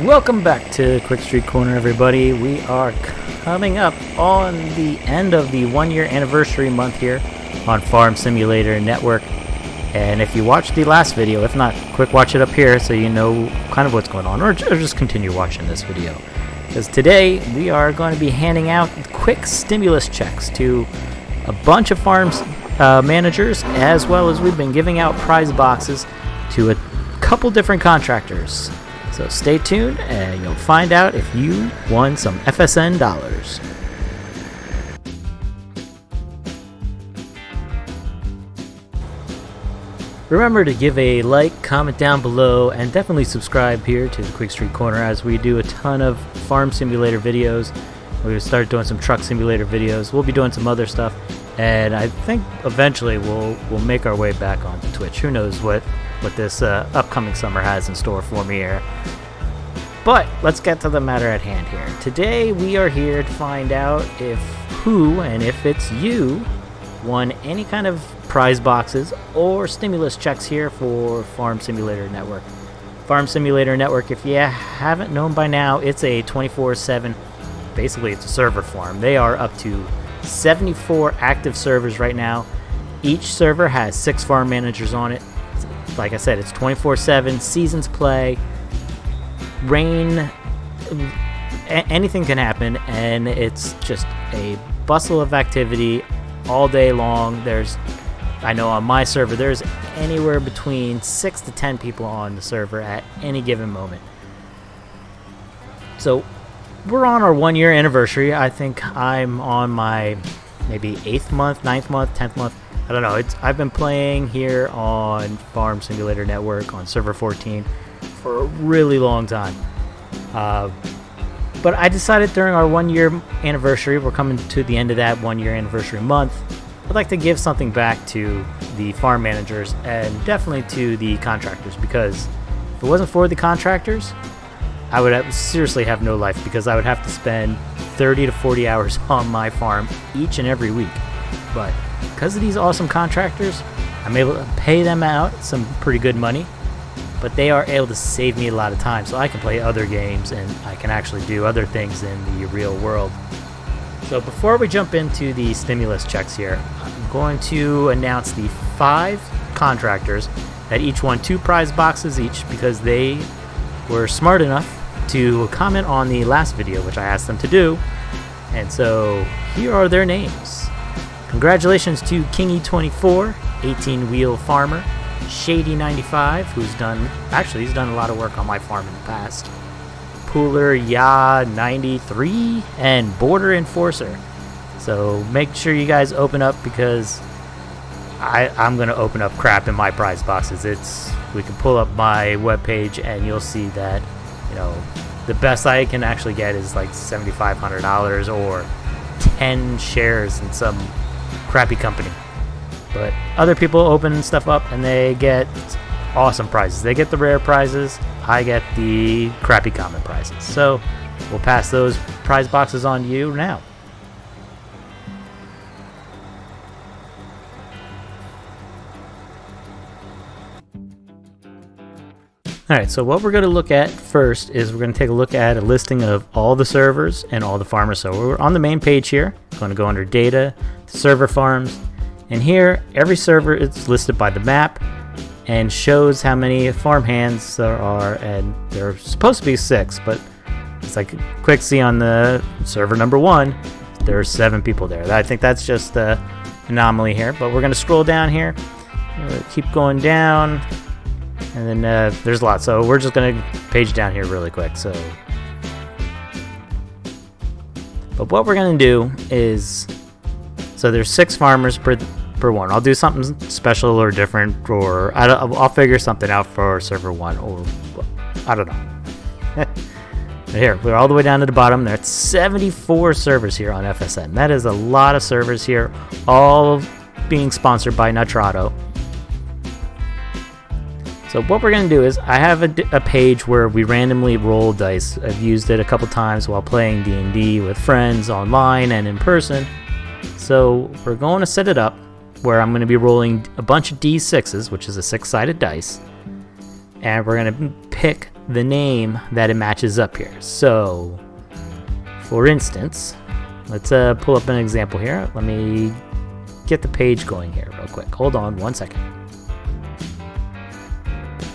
Welcome back to Qwikstreet Corner, everybody. We are coming up on the end of the 1-year anniversary month here on Farm Simulator Network. And if you watched the last video, if not, quick watch it up here so you know kind of what's going on, or just continue watching this video. Because today we are going to be handing out quick stimulus checks to a bunch of farms managers, as well as we've been giving out prize boxes to a couple different contractors. So stay tuned and you'll find out if you won some FSN dollars. Remember to give a like, comment down below, and definitely subscribe here to the Qwikstreet Corner, as we do a ton of farm simulator videos. We're going to start doing some truck simulator videos. We'll be doing some other stuff, and I think eventually we'll make our way back onto Twitch. Who knows what this upcoming summer has in store for me here. But let's get to the matter at hand here. Today we are here to find out if it's you, won any kind of prize boxes or stimulus checks here for Farm Simulator Network. Farm Simulator Network, if you haven't known by now, it's a 24/7, basically it's a server farm. They are up to 74 active servers right now. Each server has 6 farm managers on it. Like I said, it's 24/7, seasons play, rain, anything can happen, and it's just a bustle of activity all day long. I know on my server there's anywhere between 6 to 10 people on the server at any given moment. So we're on our 1-year anniversary. I think I'm on my maybe 8th month, 9th month, 10th month. I don't know. I've been playing here on Farm Simulator Network on server 14 for a really long time. But I decided during our 1-year anniversary, we're coming to the end of that 1-year anniversary month, I'd like to give something back to the farm managers and definitely to the contractors, because if it wasn't for the contractors, I would seriously have no life, because I would have to spend 30 to 40 hours on my farm each and every week. But because of these awesome contractors, I'm able to pay them out some pretty good money, but they are able to save me a lot of time so I can play other games and I can actually do other things in the real world. So before we jump into the stimulus checks here, I'm going to announce the 5 contractors that each won 2 prize boxes each, because they were smart enough to comment on the last video, which I asked them to do. And so here are their names. Congratulations to Kingy24, 18-wheel farmer, Shady95, he's done a lot of work on my farm in the past, Pooler Ya 93, and Border Enforcer. So make sure you guys open up, because I'm gonna open up crap in my prize boxes. We can pull up my webpage and you'll see that, you know, the best I can actually get is like $7,500 or 10 shares in some crappy company. But other people open stuff up and they get awesome prizes. They get the rare prizes, I get the crappy common prizes. So we'll pass those prize boxes on to you now. Alright, so what we're going to look at first is we're going to take a look at a listing of all the servers and all the farmers. So we're on the main page here. I'm going to go under data, server farms, and here every server is listed by the map and shows how many farm hands there are, and there are supposed to be 6, but it's like a quick see on the server number 1, there are 7 people there. I think that's just the anomaly here, but we're going to scroll down here, keep going down, and then there's lots, so we're just going to page down here really quick. But what we're going to do is, so there's 6 farmers per one. I'll do something special or different, or I'll figure something out for server 1, or I don't know. Here, we're all the way down to the bottom. There's 74 servers here on FSN. That is a lot of servers here, all being sponsored by Nitrado. So what we're going to do is, I have a page where we randomly roll dice. I've used it a couple times while playing D&D with friends online and in person. So we're going to set it up where I'm going to be rolling a bunch of D6s, which is a 6-sided dice, and we're going to pick the name that it matches up here. So, for instance, let's pull up an example here. Let me get the page going here real quick. Hold on 1 second.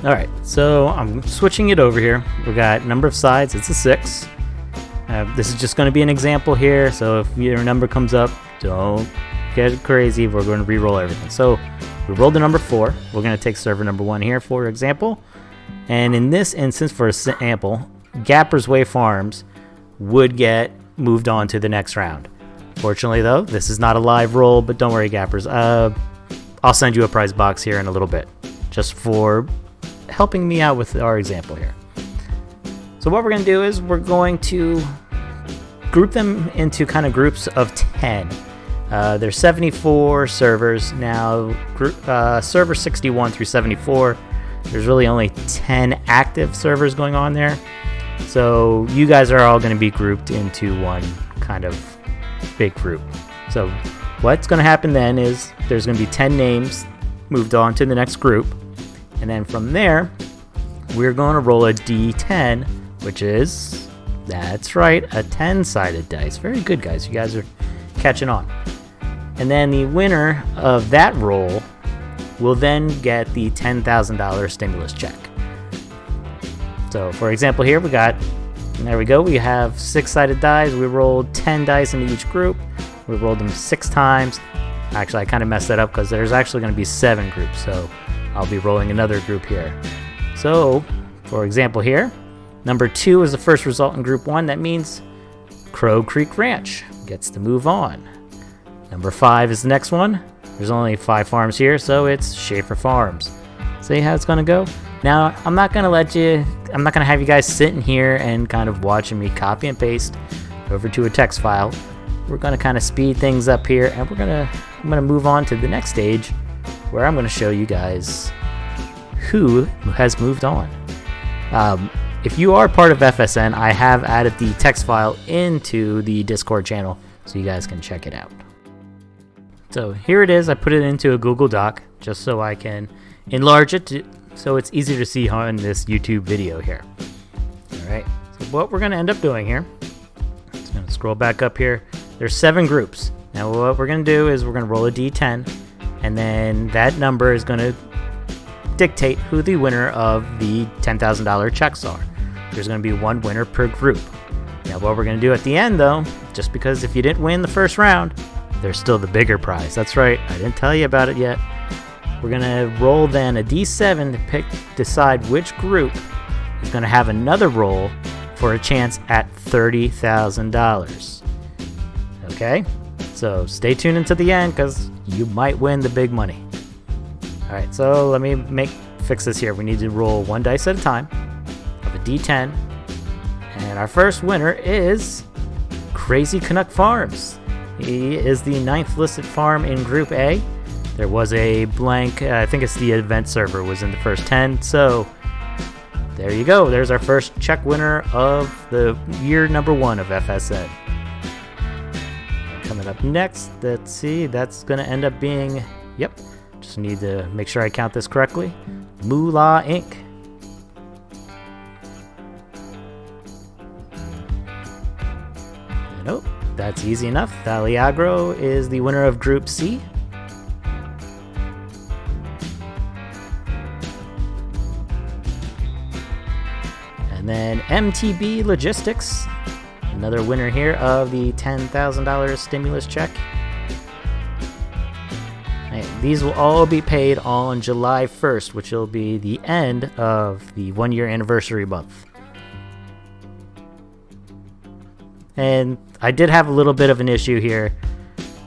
All right, so I'm switching it over here. We got number of sides. It's a 6. This is just going to be an example here. So if your number comes up, don't get crazy. We're going to re-roll everything. So we rolled the number 4. We're going to take server number 1 here, for example. And in this instance, for a sample, Gapper's Way Farms would get moved on to the next round. Fortunately, though, this is not a live roll, but don't worry, Gappers. I'll send you a prize box here in a little bit, just for helping me out with our example here. So what we're going to do is we're going to group them into kind of groups of 10. There's 74 servers. Now, server 61 through 74, there's really only 10 active servers going on there. So you guys are all going to be grouped into one kind of big group. So what's going to happen then is there's going to be 10 names moved on to the next group. And then from there, we're going to roll a D10, which is, that's right, a 10-sided dice. Very good, guys. You guys are catching on. And then the winner of that roll will then get the $10,000 stimulus check. So, for example, here there we go. We have 6-sided dice. We rolled 10 dice into each group. We rolled them 6 times. Actually, I kind of messed that up because there's actually going to be 7 groups. So I'll be rolling another group here. So, for example here, number 2 is the first result in group 1. That means Crow Creek Ranch gets to move on. Number 5 is the next one. There's only 5 farms here, so it's Schaefer Farms. See how it's going to go? Now, I'm not going to have you guys sitting here and kind of watching me copy and paste over to a text file. We're going to kind of speed things up here, and I'm going to move on to the next stage where I'm going to show you guys who has moved on. If you are part of FSN, I have added the text file into the Discord channel so you guys can check it out. So here it is. I put it into a Google Doc just so I can enlarge it so it's easier to see on this YouTube video here. Alright, so what we're going to end up doing here, just going to scroll back up here. There's 7 groups. Now what we're going to do is we're going to roll a D10, and then that number is going to dictate who the winner of the $10,000 checks are. There's going to be 1 winner per group. Now what we're going to do at the end, though, just because if you didn't win the first round, there's still the bigger prize. That's right, I didn't tell you about it yet. We're going to roll then a D7 to decide which group is going to have another roll for a chance at $30,000. Okay? So stay tuned until the end because you might win the big money. Alright, so let me fix this here. We need to roll 1 dice at a time of a D10. And our first winner is Crazy Canuck Farms. He is the 9th listed farm in Group A. There was a blank, I think it's the event server was in the first 10. So there you go. There's our first check winner of the year number 1 of FSN. Coming up next, let's see, that's going to end up being, yep, just need to make sure I count this correctly, Moolah Inc. Nope, that's easy enough. Thaliagro is the winner of Group C. And then MTB Logistics, another winner here of the $10,000 stimulus check. And these will all be paid on July 1st, which will be the end of the 1-year anniversary month. And I did have a little bit of an issue here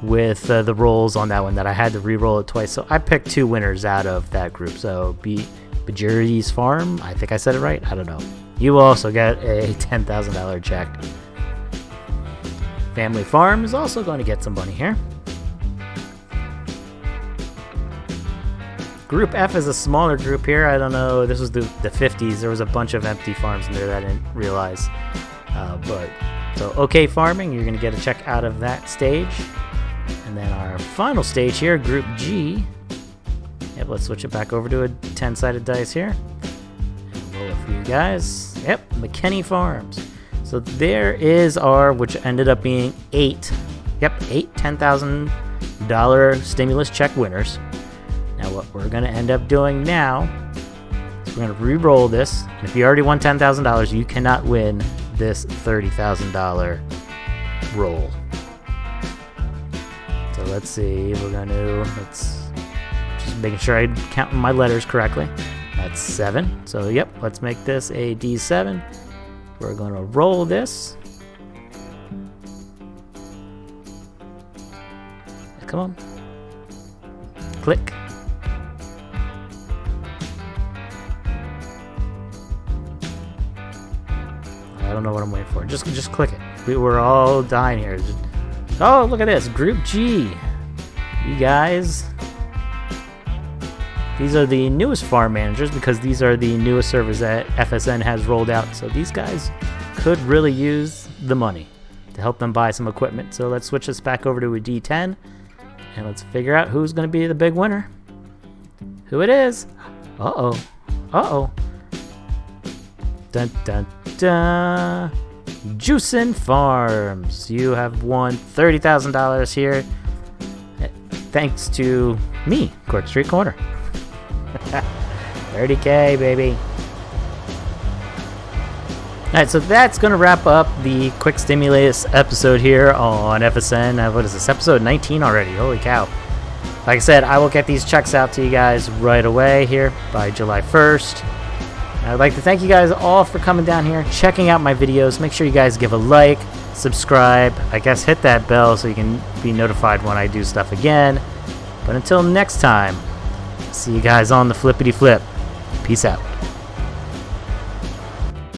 with the rolls on that one that I had to re-roll it twice. So I picked 2 winners out of that group. So Bajuri's Farm, I think I said it right. I don't know. You will also get a $10,000 check. Family Farm is also going to get some money here. Group F is a smaller group here. I don't know. This was the 50s. There was a bunch of empty farms in there that I didn't realize. So OK Farming, you're going to get a check out of that stage. And then our final stage here, Group G. Yep, let's switch it back over to a 10-sided dice here. And roll a for you guys. Yep, McKinney Farms. So there is our, which ended up being 8 $10,000 stimulus check winners. Now what we're going to end up doing now is we're going to re-roll this. And if you already won $10,000, you cannot win this $30,000 roll. So let's see, let's just making sure I'm counting my letters correctly. That's 7. So yep, let's make this a D7. We're going to roll this. Come on. Click. I don't know what I'm waiting for. Just click it. We're all dying here. Oh, look at this. Group G. You guys. These are the newest farm managers because these are the newest servers that FSN has rolled out. So these guys could really use the money to help them buy some equipment. So let's switch this back over to a D10 and let's figure out who's going to be the big winner. Who it is. Uh-oh. Uh-oh. Dun, dun, dun. Juicin' Farms. You have won $30,000 here. Thanks to me, Qwikstreet Corner. 30K, baby. Alright, so that's going to wrap up the Quick Stimulus episode here on FSN. What is this? Episode 19 already. Holy cow. Like I said, I will get these checks out to you guys right away here by July 1st. I'd like to thank you guys all for coming down here, checking out my videos. Make sure you guys give a like, subscribe, I guess hit that bell so you can be notified when I do stuff again. But until next time, see you guys on the flippity flip. Peace out.